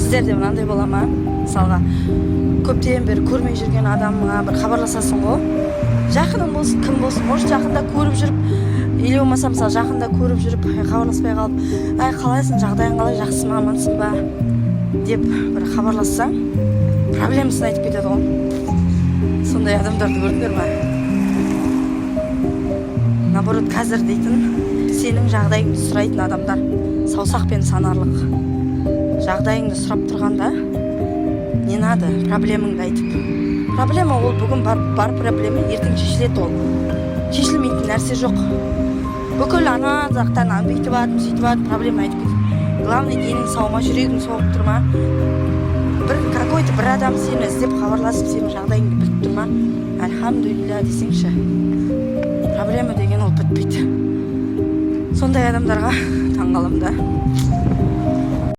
сіздерде мынандай бола ма? Мысалға көптен бері көрмей жүрген адамға бір хабарласасың ғой, жақының болсын, кім болсын, может жақында көріп жүріп, или болмаса мысалы жақында көріп жүріп хабарласпай қалып, ай қалайсың, жағдайың қалай, жақсы ма, амансың ба деп бір хабарлассаң, проблемасын айтып кетеді ғой. Сондай адамдарды көрдіңдер ма? Наоборот, қазір дейтін сенің жағдайыңды сұрайтын адамдар саусақпен санарлық. Жағдайыңды сұрап тұрғанда не надо, проблемаңды айтып. Проблема ол бүгін бар проблема, ертең шешіледі ол. Шешілмейтін нәрсе жоқ. Бүкіл ана жақтан бүйтіп атым, сөйтіп атым, проблема айтып кетеді. Главное, денің сау ма, жүрегің соғып тұр ма? Какой-то бір адам сені іздеп хабарласып, сенің жағдайыңды біліп тұр ма? Альхамдулилля десеңші. Проблема деген ол бітпейді. Сондай адамдарға таңғаламын да.